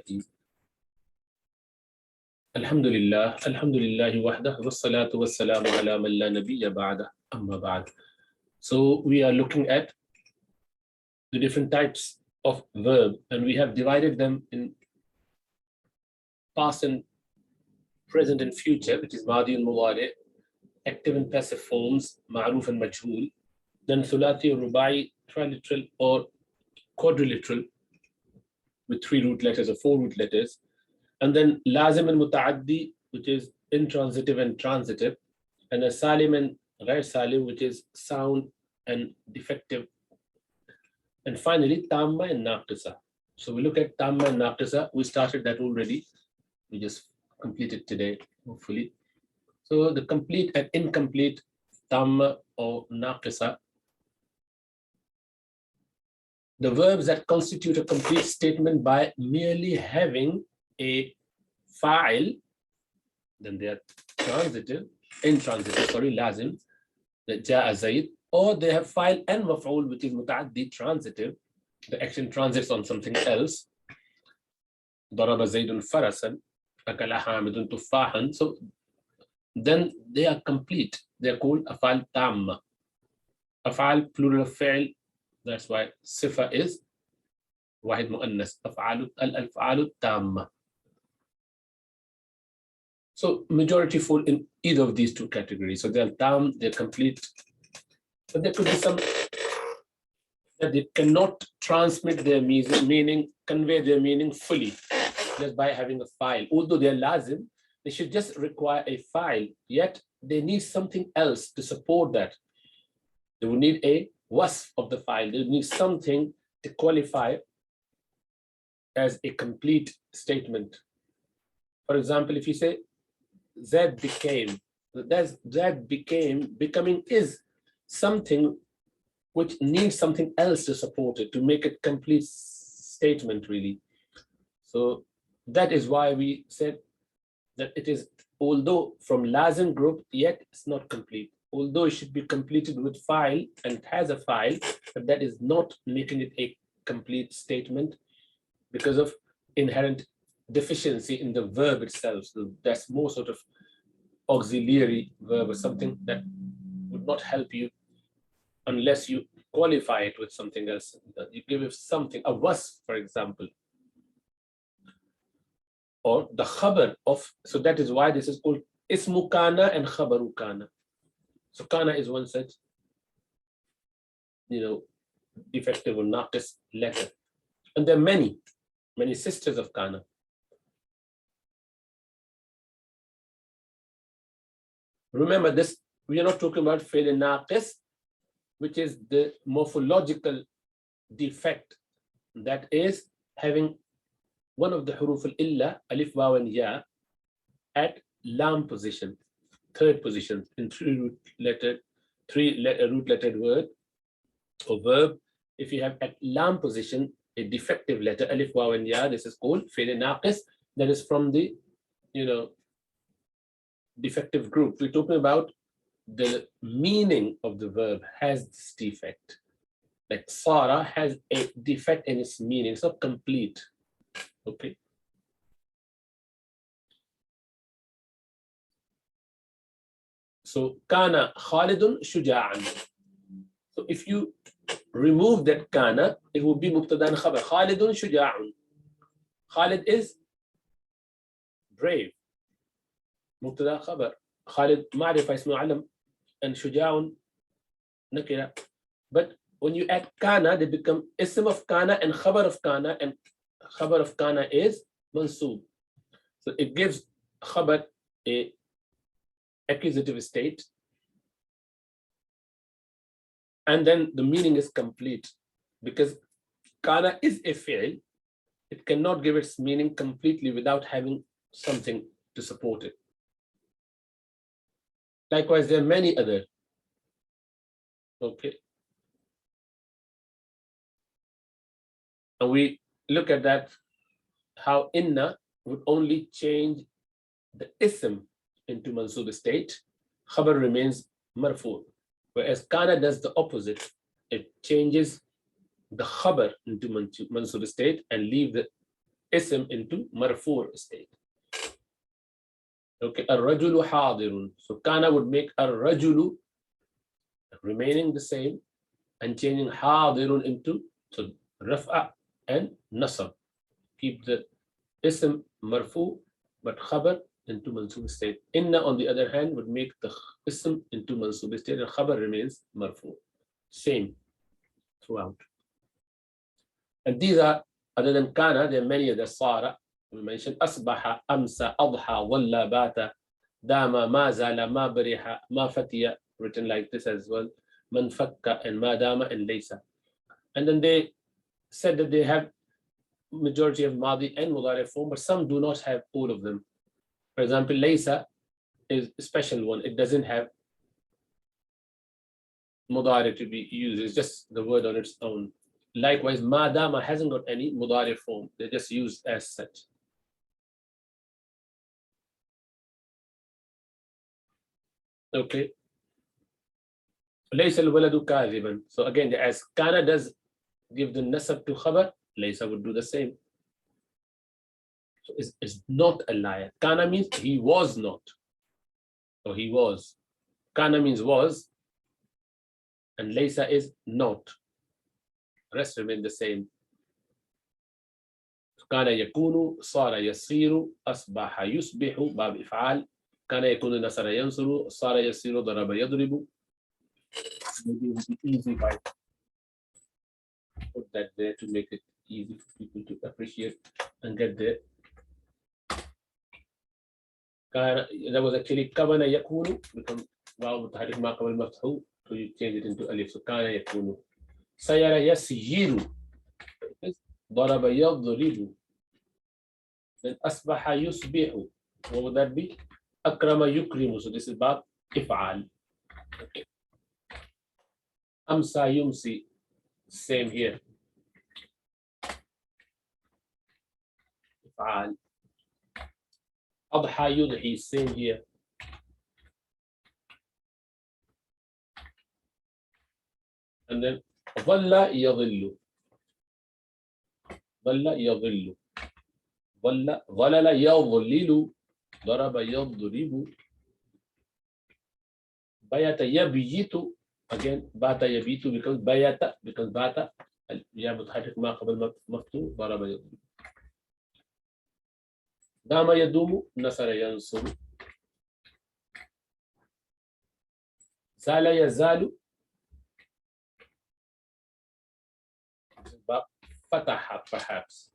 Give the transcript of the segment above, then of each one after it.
التي الحمد لله وحده والصلاة والسلام على من لا نبي بعده أما بعد. So we are looking at the different types of verb, and we have divided them in past and present and future, which is madi and mudari, active and passive forms, ma'ruf and majhul, then thulathi or rubai, triliteral or quadriliteral with 3 root letters or 4 root letters, and then lazim and mutaaddi, which is intransitive and transitive, and then salim and ghair salim, which is sound and defective, and finally tamma and naqisa. So we look at tamma and naqisa. We started that already. We just completed today, hopefully. So the complete and incomplete tamma or naqisa, the verbs that constitute a complete statement by merely having a fa'il, then they are intransitive, lazim, that ja'a zayd, or they have fa'il and maf'ul, which is muta'addi, transitive, the action transits on something else. Daraba zaydun farasan, akala hamidun tuffahan. So then they are complete. They are called af'al tamma. Af'al plural of fa'il. That's why sifa is wahid mu'annas, al-af'alu tamma. So majority fall in either of these two categories. So they're tam, they're complete, but there could be some that they cannot transmit their meaning, convey their meaning fully just by having a file. Although they're lazim, they should just require a file, yet they need something else to support that. They will need a wasf of the file. They need something to qualify as a complete statement. For example, if you say Zed became, becoming is something which needs something else to support it, to make it complete statement, really. So that is why we said that it is, although from lazim group, yet it's not complete. Although it should be completed with file and it has a file, but that is not making it a complete statement because of inherent deficiency in the verb itself. So that's more sort of auxiliary verb, or something that would not help you unless you qualify it with something else. You give it something, a wasf, for example, or the khabar of. So that is why this is called ismu kana and khabaru kana. So kana is one such, defective or naqis letter, and there are many sisters of kana. Remember this, we are not talking about fi'l naqis, which is the morphological defect, that is having one of the huruf al-illa, alif, waw, and ya, at lam position, third position in 3 root lettered word or verb. If you have at lam position a defective letter, alif, waw, and ya, this is called fi'l naqis. That is from the defective group. We're talking about the meaning of the verb has this defect. Like Sara has a defect in its meaning. It's not complete. Okay. So kana Khalidun shuja'an. So if you remove that kana, it will be mubtada and khabar. Khalidun shuja'un. Khalid is brave. مبتدا خبر. خالد معرفة اسمه علم, and شجاع نكرة. But when you add kana, they become ism of kana and khabar of kana, and khabar of kana is mansoob. So it gives khabar a accusative state, and then the meaning is complete because kana is a fi'l. It cannot give its meaning completely without having something to support it. Likewise, there are many other. Okay. And we look at that, how inna would only change the ism into mansoob state. Khabar remains marfu. Whereas kana does the opposite. It changes the khabar into mansoob state and leave the ism into marfu state. Okay, ar-rajulu hadirun. So kana would make ar-rajulu remaining the same and changing hadirun into so raf'a and nasab. Keep the ism marfu but khabar into mansub state. Inna on the other hand would make the ism into mansub state and khabar remains marfu. Same throughout. And these are, other than kana, there are many other sara. We mentioned asbaha, amsa, adha, walla, bata, dama, ma zala, ma bariha, ma fatiya, written like this as well. Man fakka and ma dama and laysa. And then they said that they have majority of madi and mudari form, but some do not have all of them. For example, laysa is a special one. It doesn't have mudari to be used. It's just the word on its own. Likewise, ma dama hasn't got any mudari form. They're just used as such. Okay. Laysa al-waladu kadhiban. So again, as kana does give the nasab to khabar, laysa would do the same. So it's not a liar. Kana means he was not. Or he was. Kana means was. And laysa is not. Rest remain the same. كان يكون صار يصير أصبح يصبح باب إفعال كان يكون نصر ينصر صار يصير ضرب يضرب. Maybe it would be easy by put that there to make it easy for people to appreciate and get there. كان that was actually كان يكون become واو متحرك ما قبل مفتوح, so you change it into ألف. So كان يكون سير يسير ضرب يضرب. Then أصبح يصبح. What would that be? أكرم يكرم. So this is باب إفعال. Okay. أمسى يمسي. Same here. إفعال. أضحى يضحي. Same here. And then ظل يظل. ظل يظل. ظلل يظلل. ضرب يضرب. بيت يبيت. Again, bata yabitu becomes bayata, becomes bata. Ya mutaharrik ma qabl maftu. ضرب يضرب. دام يدوم. نصر ينصر. زال يزال. فتح perhaps.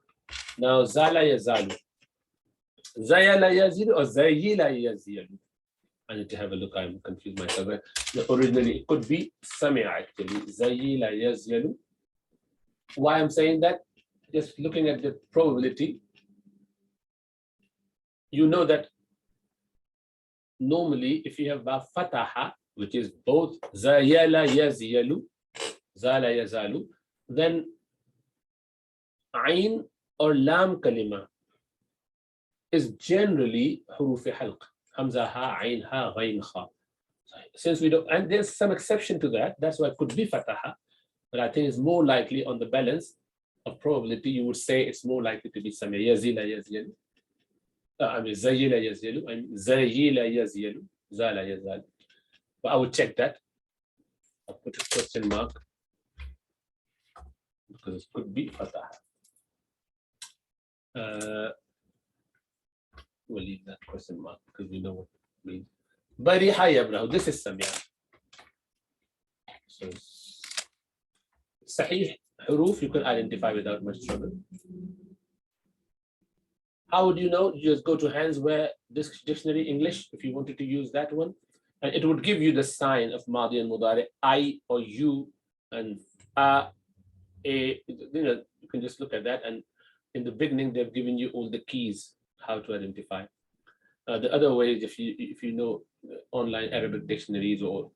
Now zala yazalu. Zayala yazilu or zayila yazilu. I need to have a look. I'm confused myself. Originally, it could be sami'a actually. Zayila yazyalu. Why I'm saying that? Just looking at the probability, you know that normally if you have ba fataha, which is both zayala yazyalu, zala yazalu, then ain or lam kalima is generally hurufi halq. Hamza ha, ain ha, ghain kha. Since we don't, and there's some exception to that, that's why it could be fataha, but I think it's more likely on the balance of probability, you would say it's more likely to be samia. Yazila yazyalu. I mean, zayila yazyalu. I mean, zayila yazyalu. Zala yazal. But I would check that. I'll put a question mark because it could be fataha. We'll leave that question mark because we know what it means. Bariha yabrahu. This is samia. So sahih huruf you can identify without much trouble. How would you know? You just go to hands where this dictionary English, if you wanted to use that one, and it would give you the sign of Madi and Mudari, I or you and a. You know, you can just look at that, and in the beginning they've given you all the keys how to identify. The other way is if you know online Arabic dictionaries, or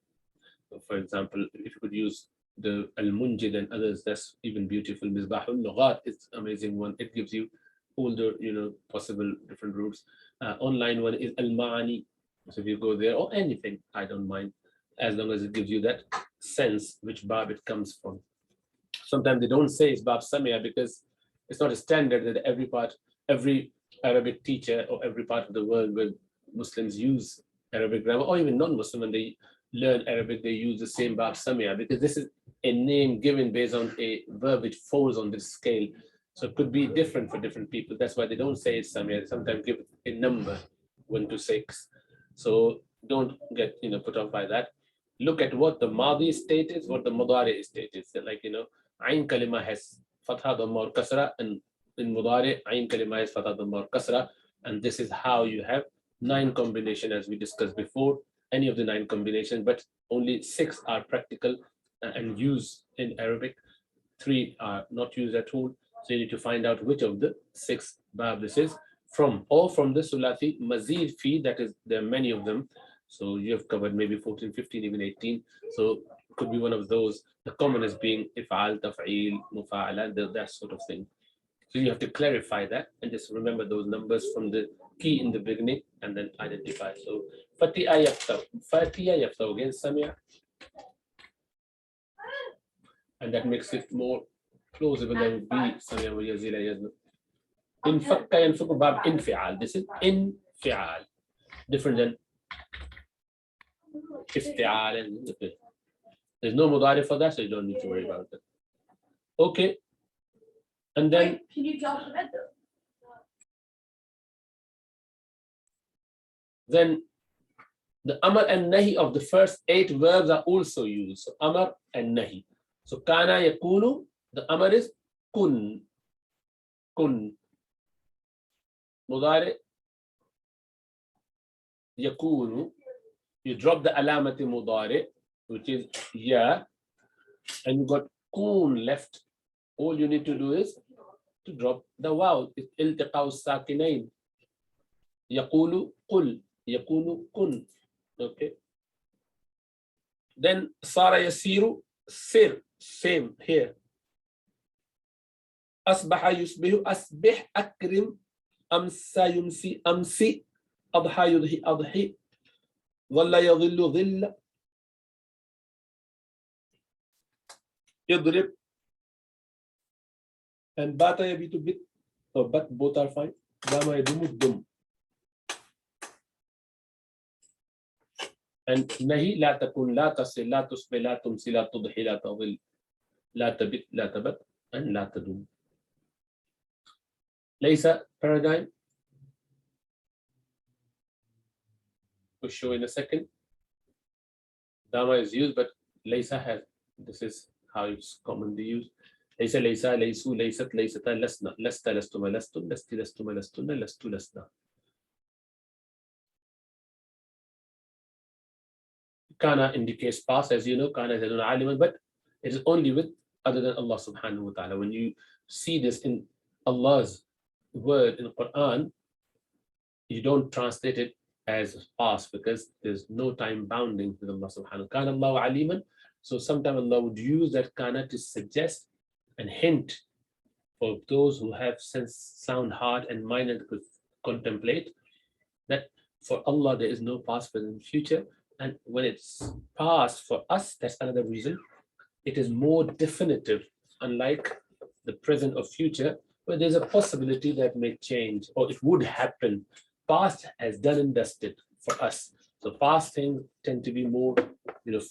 for example, if you could use the Al-Munjid and others, that's even beautiful. Misbahul Lughat is amazing one. It gives you all the possible different routes. Online one is Al-Ma'ani. So if you go there, or anything, I don't mind, as long as it gives you that sense which bab it comes from. Sometimes they don't say it's bab samia because it's not a standard that every part every Arabic teacher or every part of the world where Muslims use Arabic grammar, or even non-Muslim, when they learn Arabic, they use the same Bab Samia, because this is a name given based on a verb which falls on this scale. So it could be different for different people. That's why they don't say it's Samia. They sometimes give a number, 1 to 6. So don't get put off by that. Look at what the Madi state is, what the Mudari state is. Like, Ain Kalima has Fatha, Dhamma, or Kasra, and in Mudari, Ain Kalima has Fatha, Dhamma, or Kasra. And this is how you have 9 combination, as we discussed before, any of the 9 combinations, but only 6 are practical and used in Arabic. 3 are not used at all. So you need to find out which of the 6 bab this is from, or from the Sulati Mazid fi, that is, there are many of them. So you have covered maybe 14, 15, even 18. So it could be one of those. The commonest being if'al, taf'il, mufa'ala, that sort of thing. So you have to clarify that and just remember those numbers from the key in the beginning and then identify. So Fatiha yaftaw again, Samia. And that makes it more plausible. That would be Samia wa yazila yazna. In fakka yanfuku bab infi'al. This is infi'al. Different than ifti'al. And there's no mudari for that, so you don't need to worry about it. Okay. And then, wait, can you drop the bed though? Then the amar and nahi of the first 8 verbs are also used. So amar and nahi. So kana yakunu, the amar is kun. Kun. Mudari yakunu. You drop the alamati mudari, which is ya, and you got kun left. All you need to do is to drop the waw. It's iltiqaw sakinain. Yaqulu qul. Yakunu kun. Okay. Then sara yasiru sir. Same here. Asbaha yusbihu asbih akrim. Amsa yumsi amsi. Adha yudhi adhi. Dhalla yadhillu dhilla. Yadrib. And bata yabitu bit, or but both are fine. Dama yadumu dum. And nahi la takun, la tasil, la tusbi, la tumsi, la tudhi, la tadil, la tabit, la tabat, and la tadum. Laysa paradigm. We'll show in a second. Dama is used, but laysa has, this is how it's commonly used. ليس ليس ليسوا ليست ليستا لسنا لست لستما لستن لست لستما لستن لست لسنا. Kana indicates past, as you know. Kana is an aliman, but it is only with other than Allah subhanahu wa ta'ala. When you see this in Allah's word in the Quran, you don't translate it as past because there's no time bounding with Allah subhanahu wa ta'ala. Kana Allahu aliman. So sometimes Allah would use that kana to suggest and hint for those who have sound heart and mind and could contemplate that for Allah there is no past, present, future. And when it's past for us, that's another reason. It is more definitive, unlike the present or future, where there's a possibility that may change or it would happen. Past has done and dusted for us. So past things tend to be more,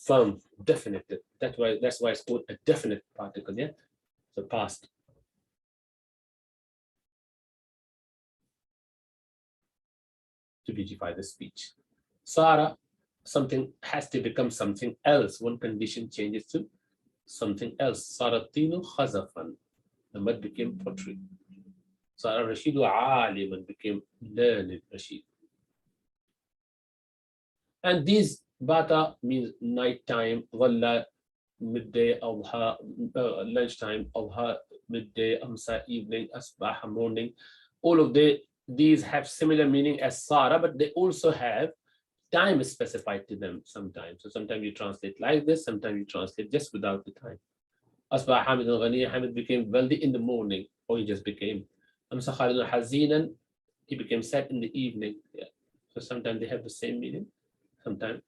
firm, definitive. That's why it's called a definite particle. Yeah. So past. To beautify the speech. Sara, something has to become something else. One condition changes to something else. Sara tinu khazafan. The mud became pottery. Sara Rashidu aliman became learned Rashid. And these bata means nighttime, walla midday, adha, lunchtime, adha, midday, amsa, evening, asbah, morning. All of these have similar meaning as Sara, but they also have time specified to them sometimes. So sometimes you translate like this, sometimes you translate just without the time. Asbah Hamid al-Ghani, Hamid became wealthy in the morning, or he just became. Amsa Khalid al-Hazinan, he became sad in the evening. Yeah. So sometimes they have the same meaning. Sometimes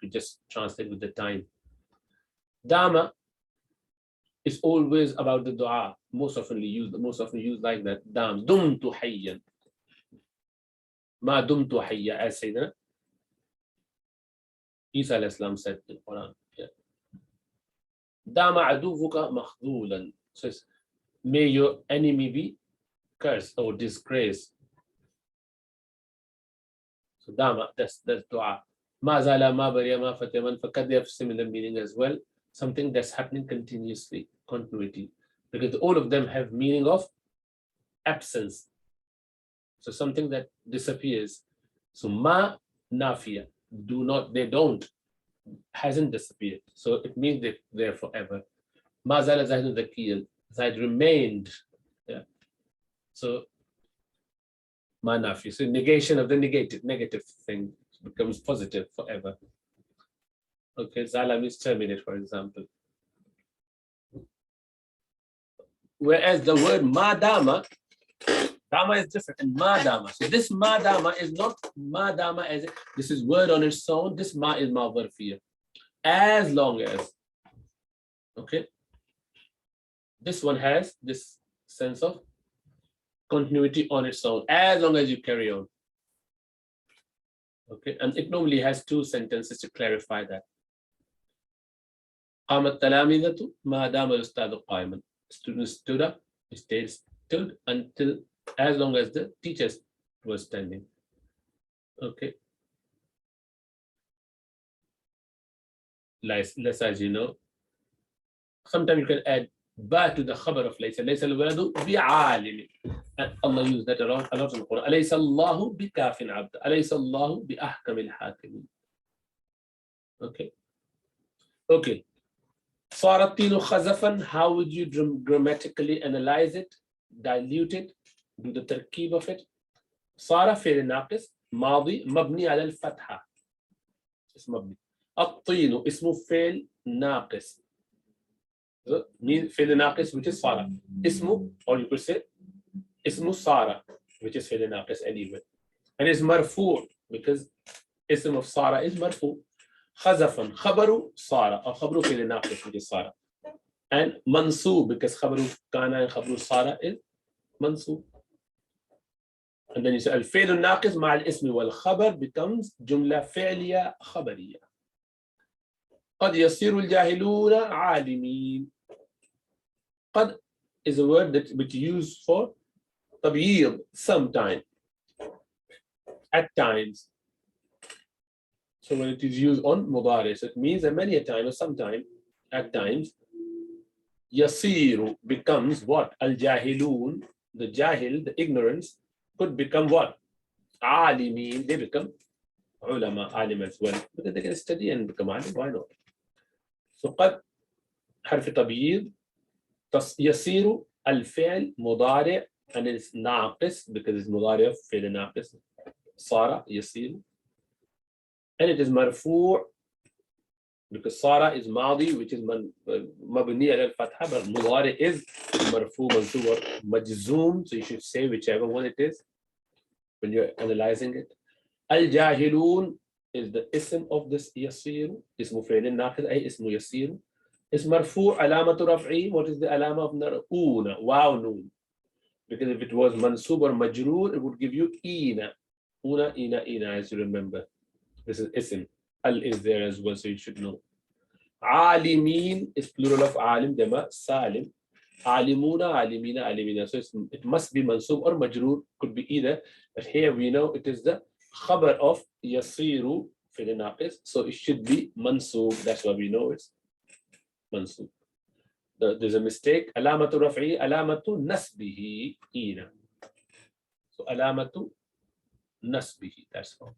you just translate with the time. Dama is always about the dua. Most often used like that. Dam, dumtu hayyan. Ma dumtu hayya, as Sayyidina Isa alayhi salam said in the Quran. Yeah. Dama aduvuka makhdulan. So may your enemy be cursed or disgraced. So dama, that's dua. Ma zala ma bariya ma fatiman fakad, they have similar meaning as well. Something that's happening continuously, continuity. Because all of them have meaning of absence. So something that disappears. So ma nafiya, do not, they don't, hasn't disappeared. So it means they're there forever. Ma zala zaidun dhakiyal, Zaid remained. Yeah. So ma nafi. So negation of the negative thing becomes positive forever. Okay, zala means terminate, for example. Whereas the word madama, dama is different, and madama. So this madama is not madama as this is word on its own. This ma is ma varfiya. As long as, okay, this one has this sense of continuity on its own, as long as you carry on. Okay, and it normally has two sentences to clarify that. قامت تلامذة ما دام الأستاذ قائما. Students stood up, stayed stood until, as long as the teachers was standing. Okay. Less as you know. Sometimes you can add ba to the khabar of laysa. Laysa al-waladu bi'alim. Allah used that a lot in the Quran. Alaysa Allahu bikafin abda. Alaysa Allahu bi ahkamil hakimin. Okay. Okay. Saratinu khazafan, how would you grammatically analyze it, dilute it, do the tarkib of it? Sara fi'l naqis, madi, mabni ala al-fatha. It's mabni. At-tinu, ismu fi'l naqis. Mean fi'l naqis, which is Sara. Ismu, or you could say, ismu Sara, which is fi'l naqis anyway. And it's marfu, because ism of Sara is marfu. Khazafan, khabaru Sara, or khabaru fi'l naqis, which is Sara. And mansub, because khabaru kana and khabaru Sara is mansub. And then you say al-fi'l naqis ma al-ismi wal-khabar becomes jumla fi'liya khabariya. قد يصير الجاهلون عالمين. قد is a word that we use for tabyid, sometime, at times. So when it is used on mudari, so it means that many a time or sometime, at times, yasiru becomes what? Al-jahilun, the jahil, the ignorance, could become what? Alimin, they become ulama, alim as well. Because they can study and become alim, why not? So قد حرف تبييض يصير الفعل مضارع and it's ناقص because it's مضارع فعل ناقص صار يصير, and it is مرفوع because صار is ماضي which is مبني على الفتحة, but مضارع is مرفوع منصوب or مجزوم, so you should say whichever one it is when you're analyzing it. الجاهلون is the ism of this يصير, اسم فعل ناقص أي اسم يصير. Is مرفوع علامة رفعه. What is the علامة of نرؤون? Wow, noon. Because if it was mansub or majroor, it would give you ina. Una, ina, as you remember. This is ism. Al is there as well, so you should know. Alimin is plural of alim, dema, salim. Alimuna, alimina, alimina. So it must be mansub or majroor, could be either. But here we know it is the khabar of yasiru fil naqis, so it should be mansub. That's why we know it's mansub. There's a mistake. Alamatu raf'i, alamatu nasbihi, ina. So alamatu nasbihi, that's all.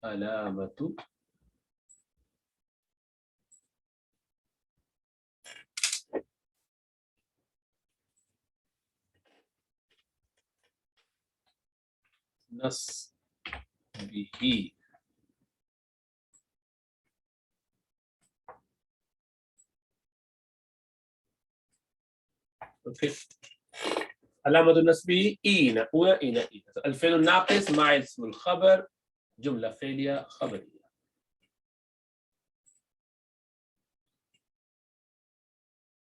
Alamatu nasbihi. Okay. علامة النصب إين وإين إين. الفعل الناقص مع اسم الخبر جملة فعلية خبرية.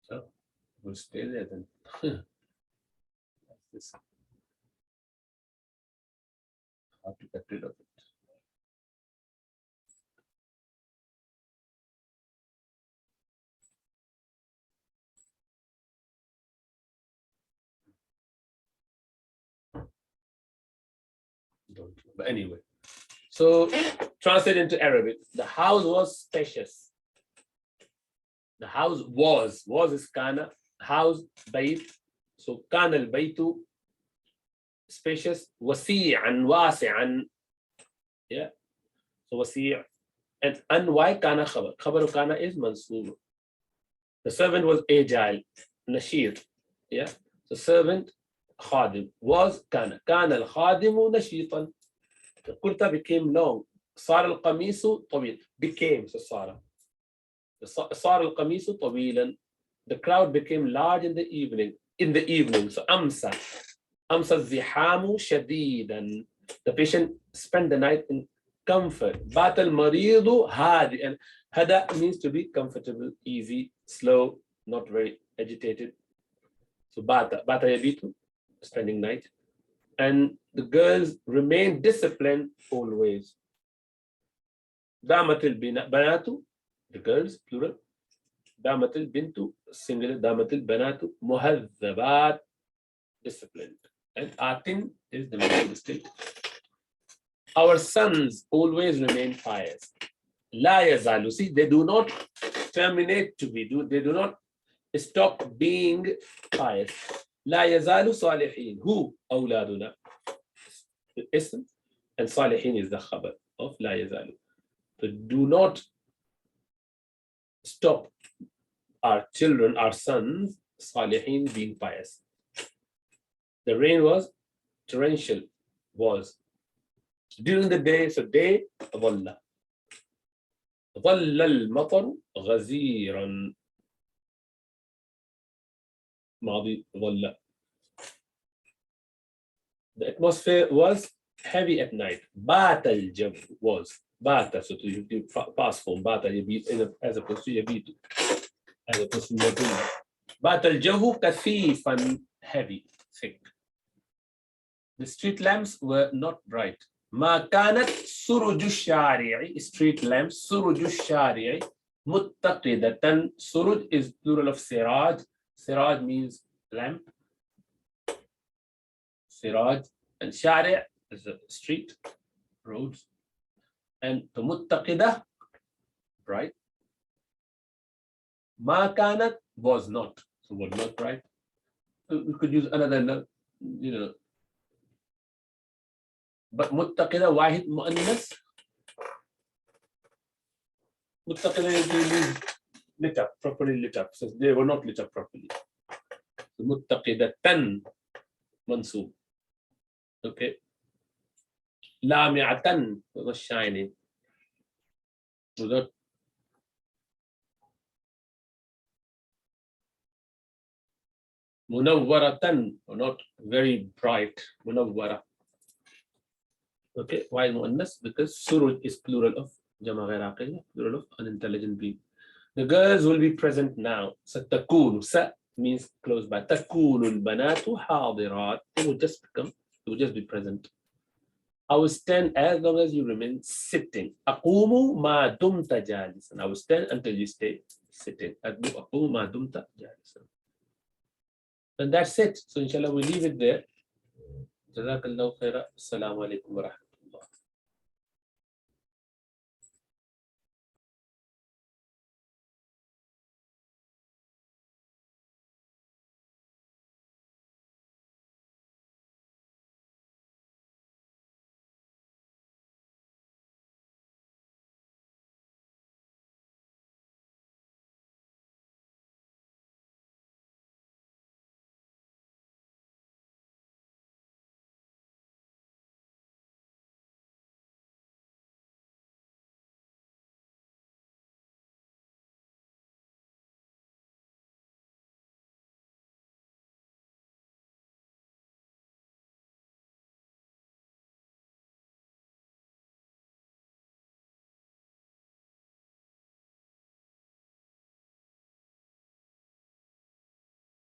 So we'll stay there then. How to get rid of it. Don't know. But anyway, so translate into Arabic. The house was spacious. The house was is kana, house, bayt. So kana al-baytu, spacious, wasi'an, wasi'an. Yeah. So wasi' and why kana khabar? Khabar of kana is mansoob. The servant was agile, nashir. Yeah. The servant khadim was kana. Kana al-khadimu nashitan. The kurta became long. صار القميص طويل. Became so صار. صار القميص طويلا. The crowd became large in the evening. So أمسى. أمسى الزحام شديدا. The patient spent the night in comfort. بات المريض هادئا. هدأ means to be comfortable, easy, slow, not very agitated. So بات يبيت, spending night. And the girls remained disciplined always. دامت البنات, the girls, plural. دامت البنت, singular. دامت البنات مهذبات, disciplined. And atin is the mental state. Our sons always remain pious. لا يزالوا, see, they do not terminate to be, they do not stop being pious. لا يزالوا صالحين. Who? أولادنا. The ism, and صالحين is the khabar of لا يزالوا. So do not stop our children, our sons, صالحين, being pious. The rain was torrential, was. During the day, so day, ظل. ظل المطر غزيرا. ماضي ظل. The atmosphere was heavy at night. بات الجو was. بات, so to do past form. بات يبيت as opposed to يبيت. As opposed to يبيت. بات الجو كثيفا, heavy, thick. The street lamps were not bright. ما كانت سرج الشارع, street lamps, سرج الشارع متقدة. سرج is plural of سراج. سراج means lamp. سراج, and شارع is a street, roads. And the متقدة, bright. ما كانت was not, so was not bright. We could use another, you know. But متقدة واحد مؤنث. متقدة is lit up, properly lit up. So they were not lit up properly. متقدة منصوب. Okay. لامعة was shining. Without منورة, or not very bright. منورة. Okay, why muannas? Because suruj is plural of jama ghair aqil, plural of unintelligent being. The girls will be present now. Satakunu, sa means close by. Takunu al-banatu hadirat. It will just become, it will just be present. I will stand as long as you remain sitting. Aqumu ma dumta jalisan. I will stand until you stay sitting. Aqumu ma dumta jalisan. And that's it. So inshallah we leave it there. Jazakallahu khaira. Assalamu alaikum wa rahmatullahi.